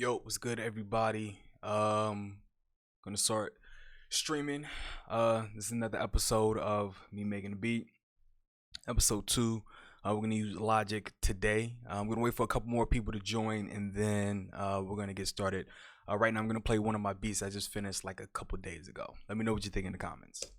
Yo, what's good, everybody? Gonna start streaming. This is another episode of me making a beat. Episode 2. We're gonna use Logic today. I'm gonna wait for a couple more people to join, and then we're gonna get started. Right now, I'm gonna play one of my beats I just finished like a couple days ago. Let me know what you think in the comments.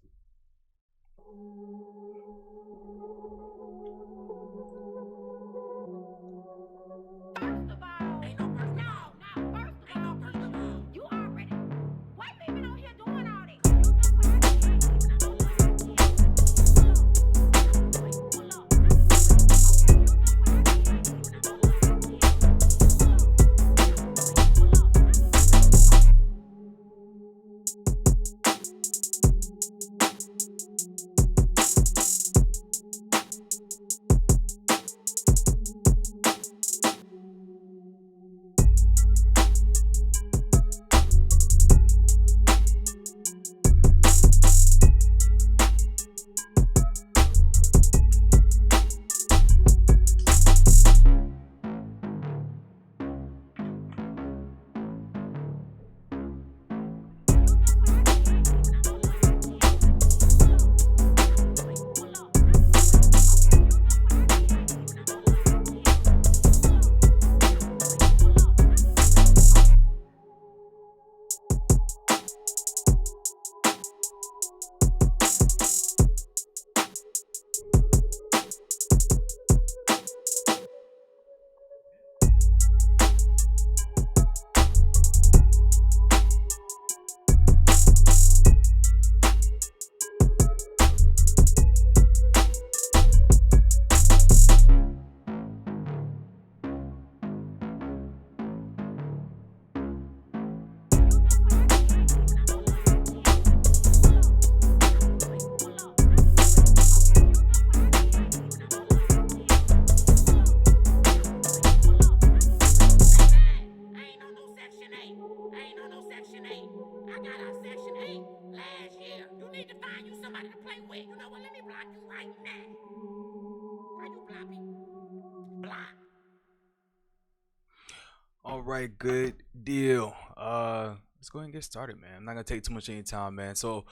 All right, good deal. Let's go ahead and get started, man. I'm not gonna take too much of your time, man. So,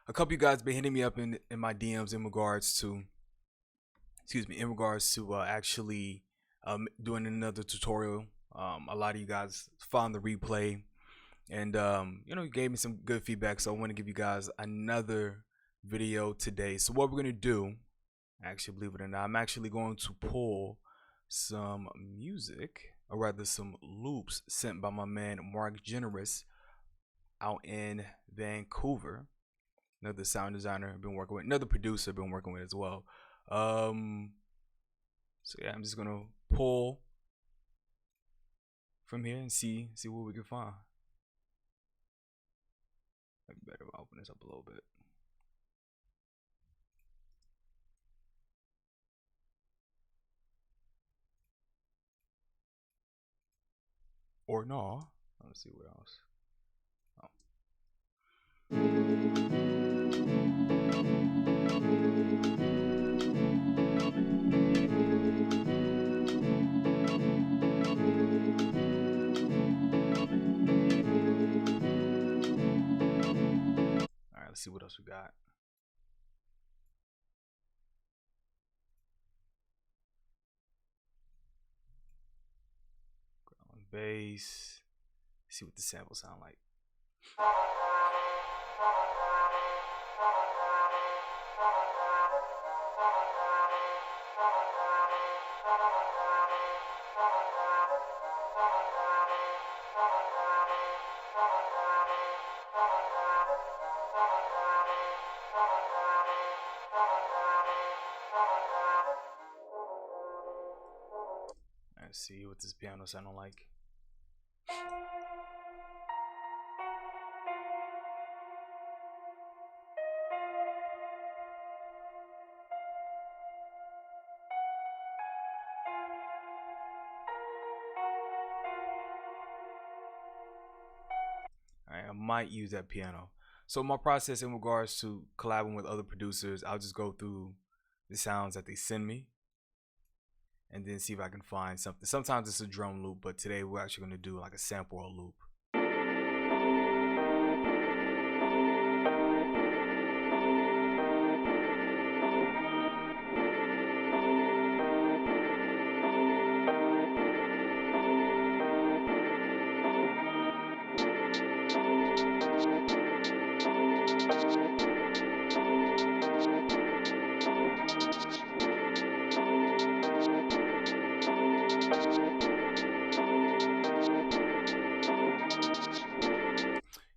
a couple of you guys been hitting me up in my DMs in regards to, actually doing another tutorial. A lot of you guys found the replay, and you gave me some good feedback. So I want to give you guys another video today. So what we're gonna do, actually, believe it or not, I'm actually going to pull some music, or rather some loops sent by my man Mark Generous out in Vancouver. Another sound designer I've been working with, another producer I've been working with as well. So yeah, I'm just gonna pull from here and see what we can find. Maybe better if I open this up a little bit. Or no. Let's see what else. Oh. Alright, let's see what else we got. Ground bass. See what the samples sound like. Let's see what this piano sounding like. Alright, I might use that piano. So my process in regards to collabing with other producers, I'll just go through the sounds that they send me, and then see if I can find something. Sometimes it's a drum loop, but today we're actually going to do like a sample or loop.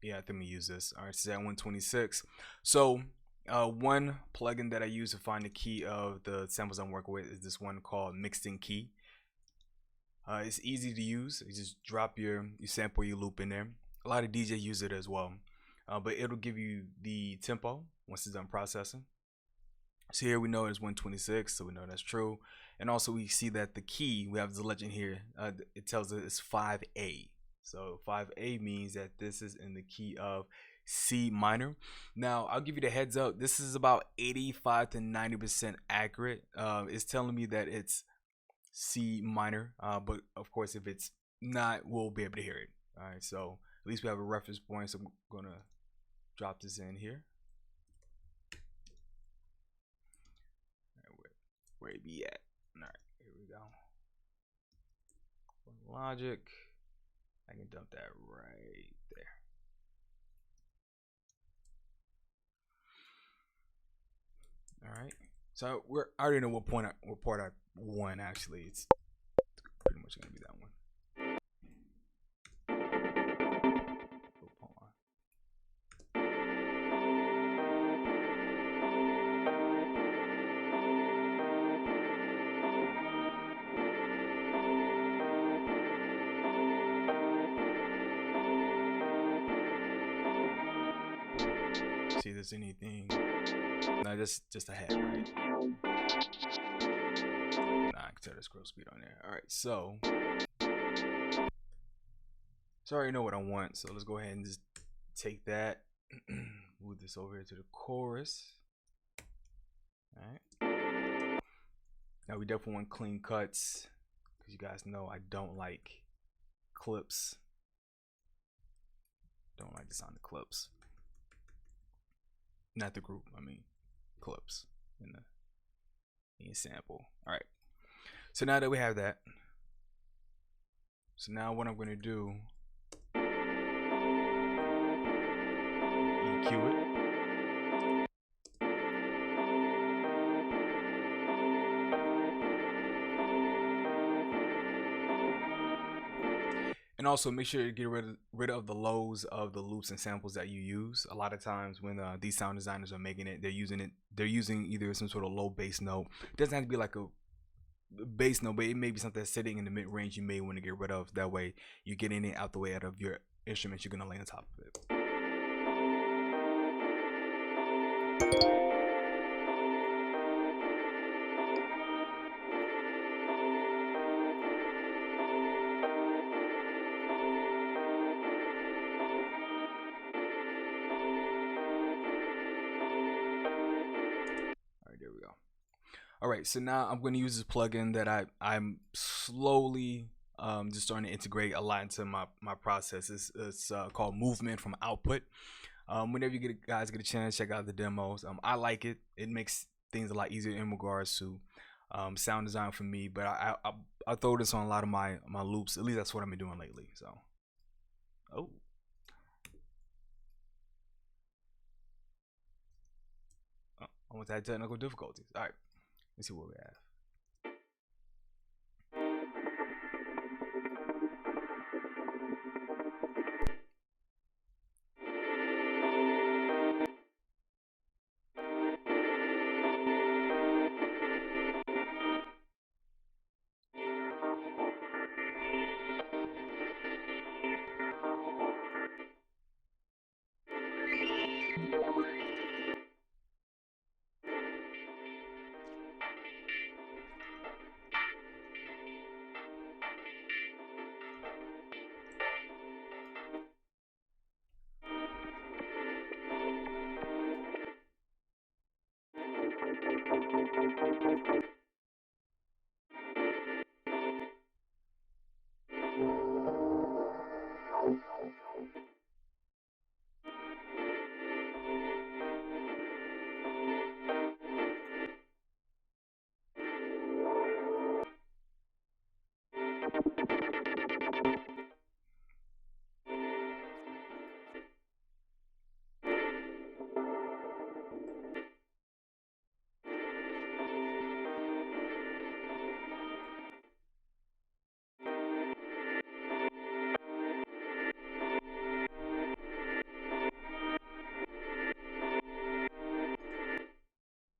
Yeah, I think we use this. All right, so at 126. So one plugin that I use to find the key of the samples I'm working with is this one called Mixed in Key. It's easy to use. You just drop your sample, your loop in there. A lot of DJs use it as well, but it'll give you the tempo once it's done processing. So here we know it's 126, so we know that's true. And also we see that the key, we have the legend here, it tells us it's 5A. So 5A means that this is in the key of C minor. Now I'll give you the heads up, this is about 85 to 90% accurate. It's telling me that it's C minor, but of course if it's not, we'll be able to hear it. All right, so at least we have a reference point. So I'm gonna drop this in here. Where it be at? All right, here we go. Logic, I can dump that right there. All right, so I already know what part I won. Actually, it's pretty much gonna be that one. See if there's anything. No, just a head, right? Nah, I can tell the scroll speed on there. All right, so I already know what I want, so let's go ahead and just take that, move this over here to the chorus. All right. Now we definitely want clean cuts, because you guys know I don't like clips. Don't like the sound of clips. Not the group, I mean clips in the sample. All right. So now that we have that, so now what I'm going to do, EQ it. And also make sure you get rid of the lows of the loops and samples that you use. A lot of times when these sound designers are making it, they're using either some sort of low bass note. It doesn't have to be like a bass note, but it may be something that's sitting in the mid range you may want to get rid of. That way you're getting it out the way out of your instruments you're gonna lay on top of it. All right, so now I'm going to use this plugin that I'm slowly just starting to integrate a lot into my process. It's called Movement from Output. Whenever you guys get a chance, check out the demos. I like it. It makes things a lot easier in regards to sound design for me. But I throw this on a lot of my loops. At least that's what I've been doing lately. So, I almost had technical difficulties. All right. Let's see what we have.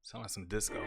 Sound like some disco.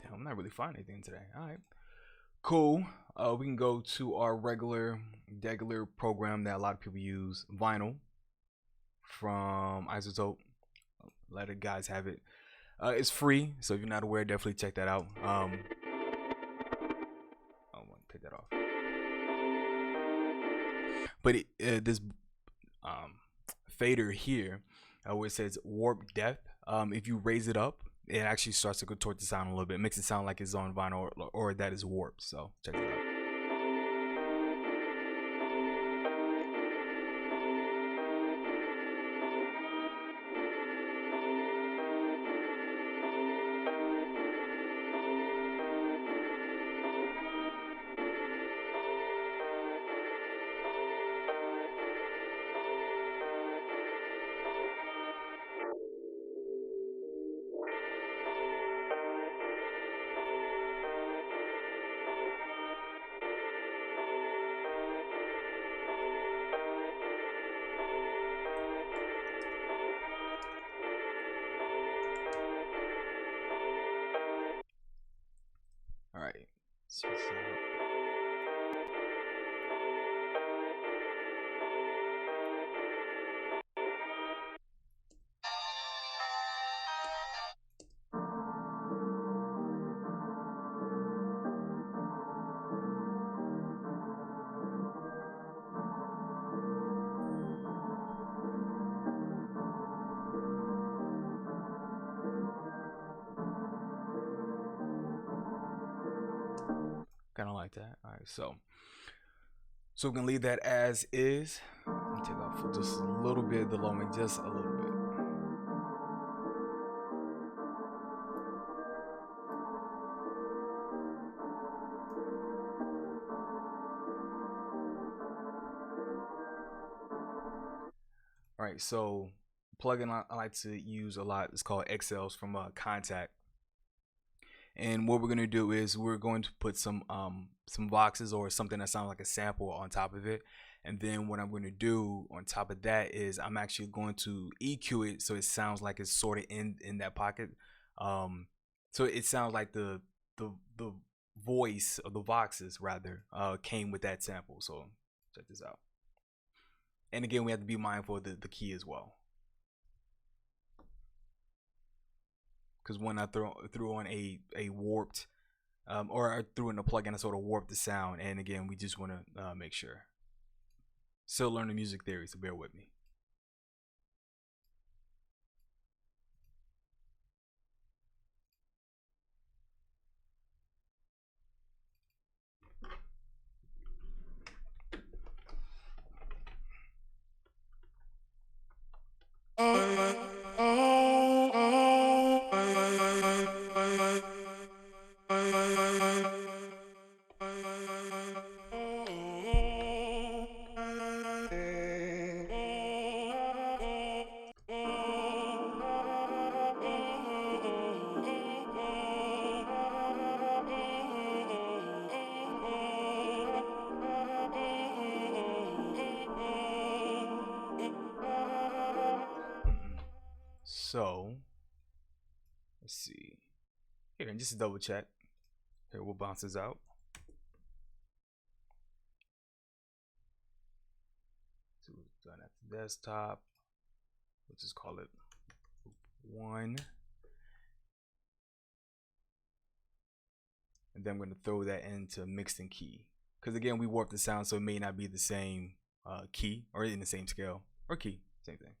Damn, I'm not really finding anything today. All right, cool. We can go to our regular program that a lot of people use, Vinyl from Isotope. Let the guys have it. It's free, so if you're not aware, definitely check that out. I want to take that off. But this fader here, where it says warp depth, if you raise it up, it actually starts to go towards the sound a little bit. It makes it sound like it's on vinyl or that is warped. So check it out. All right. Kind of like that. All right, so we're gonna leave that as is. Let me take off for just a little bit the low end, just a little bit. All right, so plugin I like to use a lot is called XLs from Contact. And what we're gonna do is we're going to put some boxes or something that sounds like a sample on top of it. And then what I'm going to do on top of that is I'm actually going to EQ it so it sounds like it's sort of in that pocket. So it sounds like the voice of the boxes rather came with that sample. So check this out. And again, we have to be mindful of the key as well. Because when I threw on a warped or I threw in a plugin, I sort of warped the sound. And again, we just want to make sure. Still learning music theory, so bear with me. So let's see here, and just double check here what bounces out. So we've done at the desktop. Let's just call it 1, and then I'm going to throw that into mixed and key, because again we warped the sound, so it may not be the same key or in the same scale or key, same thing.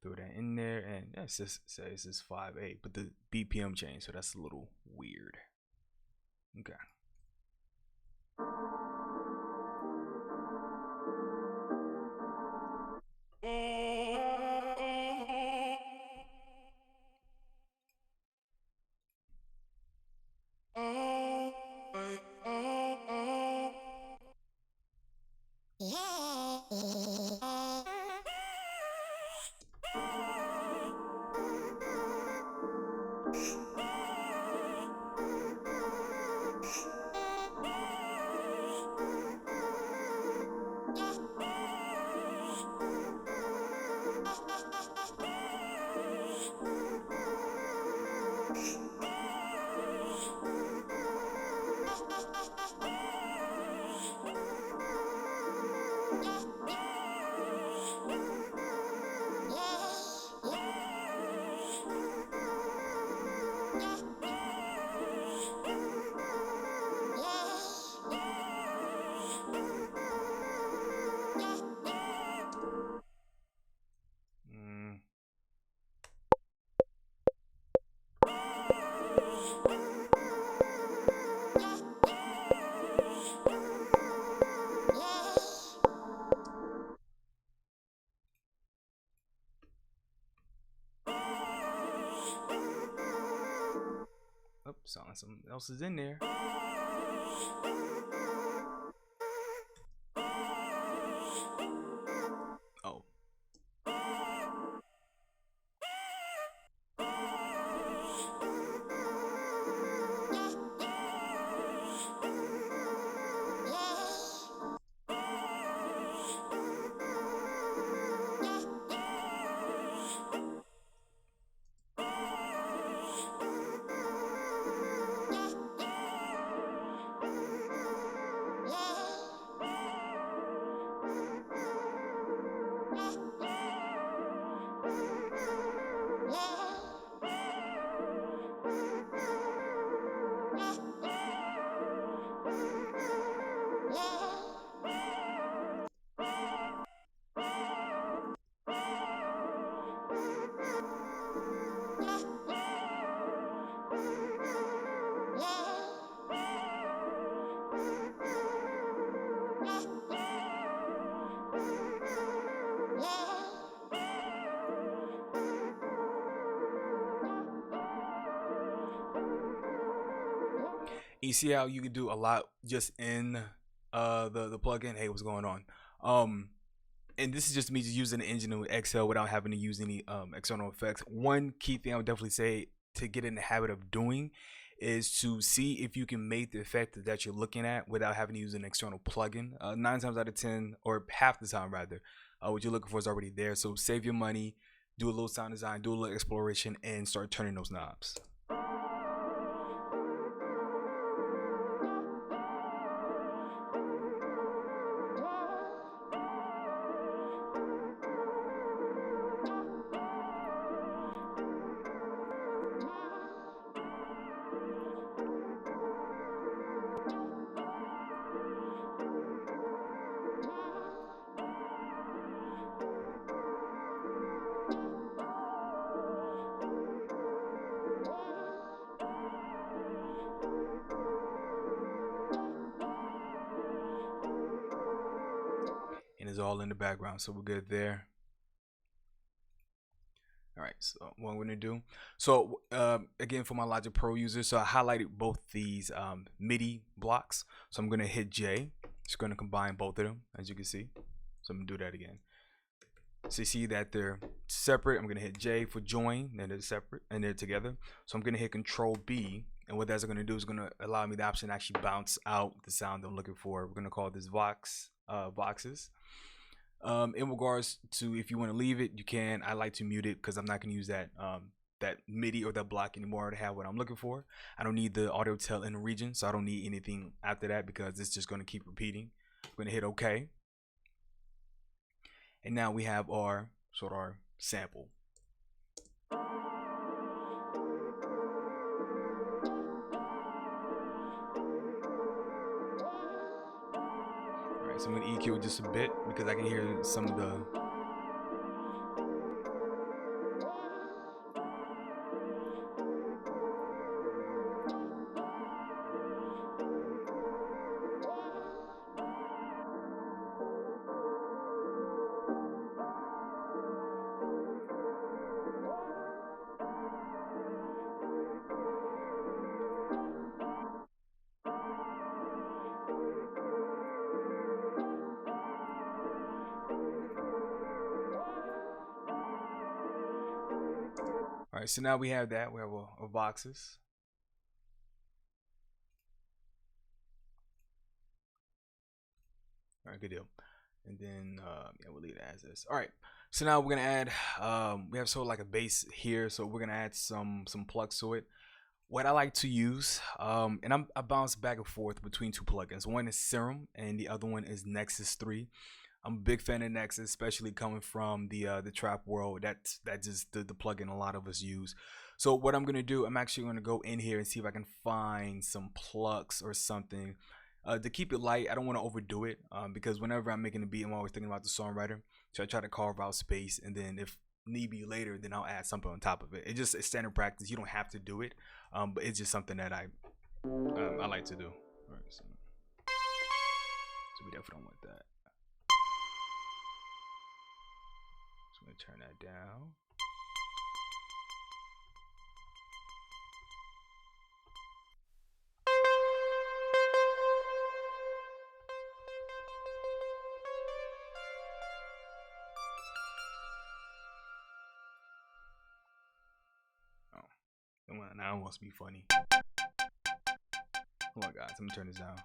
Throw that in there, and yeah, it says this is 5/8, but the BPM changed, so that's a little weird. Okay. Oh, sound like something else is in there. Oh. You see how you can do a lot just in the plugin. Hey, what's going on? And this is just me just using the engine with Excel without having to use any external effects. One key thing I would definitely say to get in the habit of doing is to see if you can make the effect that you're looking at without having to use an external plugin. 9 times out of 10, or half the time rather, what you're looking for is already there. So save your money, do a little sound design, do a little exploration, and start turning those knobs. And it's all in the background, so we're good there. All right, so what I'm gonna do, so again, for my Logic Pro users, so I highlighted both these MIDI blocks, so I'm gonna hit J. It's gonna combine both of them, as you can see. So I'm gonna do that again. So you see that they're separate. I'm gonna hit J for join, and they're separate, and they're together. So I'm gonna hit Control B, and what that's gonna do is gonna allow me the option to actually bounce out the sound I'm looking for. We're gonna call this voxes. In regards to if you want to leave it, you can. I like to mute it because I'm not going to use that that MIDI or that block anymore to have what I'm looking for. I don't need the audio tail in the region, so I don't need anything after that because it's just going to keep repeating. I'm going to hit OK. And now we have our sample. Alright, so I'm going to EQ just a bit because I can hear some of the All right, so now we have that. We have our boxes. All right, good deal. and then yeah, we'll leave it as this. All right, so now we're gonna add we have sort of like a base here, so we're gonna add some plugs to it. What I like to use, and I bounce back and forth between two plugins. One is Serum, and the other one is Nexus 3. I'm a big fan of Nexus, especially coming from the trap world. That's just the plugin a lot of us use. So what I'm gonna do, I'm actually gonna go in here and see if I can find some plugs or something to keep it light. I don't want to overdo it because whenever I'm making a beat, I'm always thinking about the songwriter. So I try to carve out space, and then if need be later, then I'll add something on top of it. It's standard practice. You don't have to do it, but it's just something that I like to do. All right, so we definitely don't want that. So I'm gonna turn that down. Now it wants to be funny. Oh my god, let me turn this down.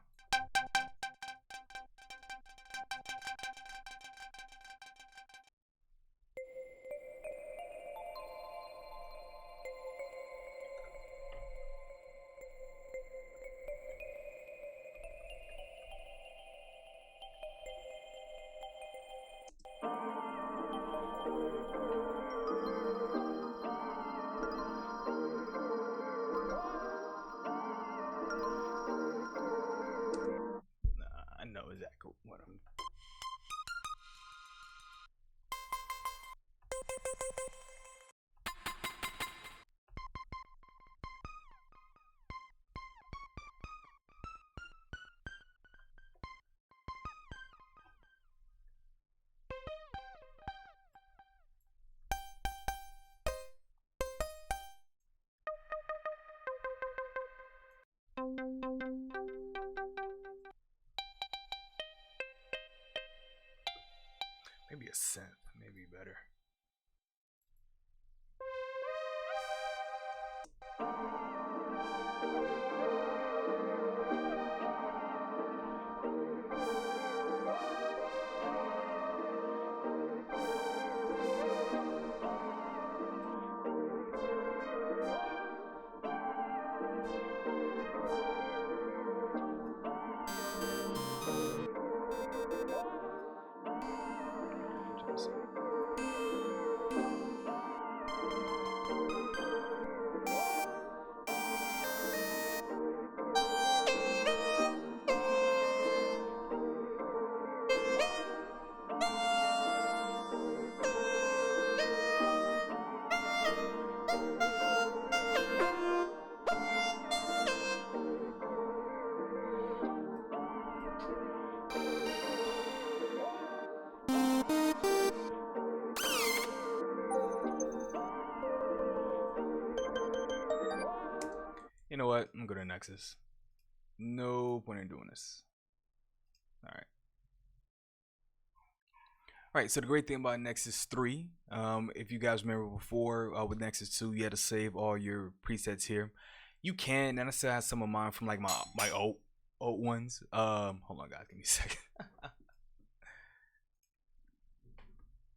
I know exactly what I'm. Maybe a synth, maybe better. You know what? I'm going to Nexus. No point in doing this. All right. All right, so the great thing about Nexus 3, if you guys remember before with Nexus 2, you had to save all your presets here. You can, and I still have some of mine from like my old ones. Hold on, guys, give me a second.